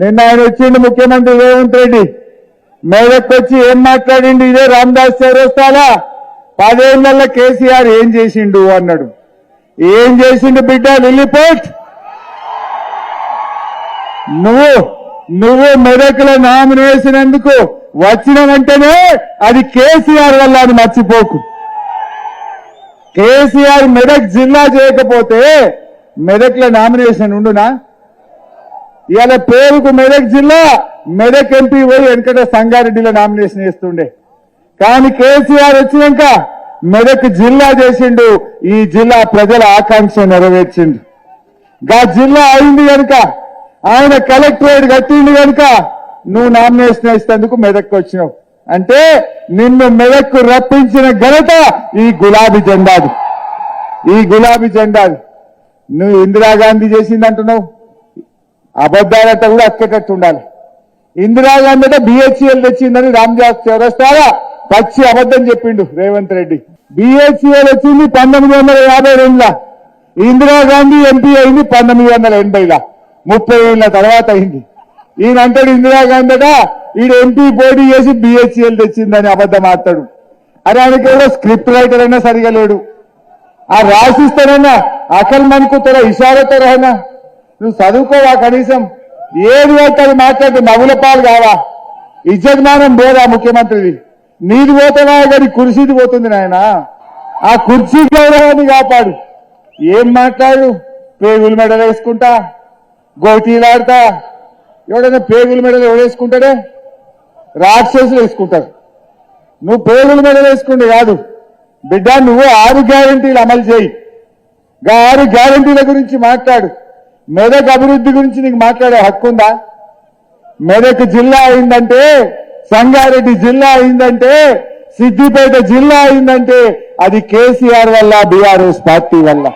నిన్న ఆయన వచ్చిండు ముఖ్యమంత్రి రేవంత్ రెడ్డి మెదక్ వచ్చి ఏం మాట్లాడిండు? ఇదే రామదాస్ చౌరస్తాలా 10 ఏళ్లలో కేసీఆర్ ఏం చేసిండు అన్నాడు. ఏం చేసిండు బిడ్డ లిల్లీపోట్? నువ్వు మెదక్లో నామినేషన్ ఎందుకు వచ్చిన వెంటనే అది కేసీఆర్ వల్ల అని మర్చిపోకు. కేసీఆర్ మెదక్ జిల్లా చేయకపోతే మెదక్లో నామినేషన్ ఉండునా? ఇవాళ పేరుకు మెదక్ జిల్లా, మెదక్ ఎంపీ పోయి వెంకట సంగారెడ్డిలో నామినేషన్ వేస్తుండే. కానీ కేసీఆర్ వచ్చినాక మెదక్ జిల్లా చేసిండు. ఈ జిల్లా ప్రజల ఆకాంక్ష నెరవేర్చిండు. గా జిల్లా అయింది కనుక, ఆయన కలెక్టరేట్ కట్టిండు కనుక నువ్వు నామినేషన్ వేసేందుకు మెదక్కు వచ్చినావు. అంటే నిన్ను మెదక్కు రప్పించిన ఘనత ఈ గులాబీ జెండాది. నువ్వు ఇందిరాగాంధీ చేసింది అంటున్నావు. అబద్ధాలట కూడా అక్కేటట్టు ఉండాలి. ఇందిరాగాంధీ అంటే బిహెచ్ఎల్ తెచ్చిందని రామదాస్ చౌరస్తారా పచ్చి అబద్ధం చెప్పిండు రేవంత్ రెడ్డి. బిహెచ్ఎల్ వచ్చింది 1952లో, ఇందిరాగాంధీ ఎంపీ అయింది 1980లో, 30 ఏళ్ల తర్వాత అయింది. ఈయన అంటాడు ఇందిరాగాంధీ అట ఈడు ఎంపీ పోటీ చేసి బిహెచ్ఎల్ తెచ్చిందని అబద్ధం ఆడతాడు. అరే ఆయనకి ఎవరో స్క్రిప్ట్ రైటర్ అయినా సరిగా లేడు. ఆ రాసిస్తానన్నా అకల్ మనుకుతారా ఇషారతో రానా? నువ్వు చదువుకోవా కనీసం? ఏది అయితే అది మాట్లాడితే నవ్వుల పాలు కావా? ఇజ్జతమానం పోదా ముఖ్యమంత్రిది? నీది పోతావా కానీ కుర్చీది పోతుంది నాయన. ఆ కుర్చీ గౌరవాన్ని కాపాడు. ఏం మాట్లాడు? పేగుల మెడలు వేసుకుంటా, గోటీలాడతా. ఎవడైనా పేగుల మెడలు ఎవడేసుకుంటాడే? రాక్షసులు వేసుకుంటారు. నువ్వు పేగుల మెడలు వేసుకుంటే కాదు బిడ్డ, నువ్వు 6 గ్యారంటీలు అమలు చేయి. 6 గ్యారంటీల గురించి మాట్లాడు. మెదక్ అభివృద్ధి గురించి నీకు మాట్లాడే హక్కు ఉందా? మెదక్ జిల్లా అయిందంటే, సంగారెడ్డి జిల్లా అయిందంటే, సిద్దిపేట జిల్లా అయిందంటే అది కేసీఆర్ వల్ల, బీఆర్ఎస్ పార్టీ వల్ల.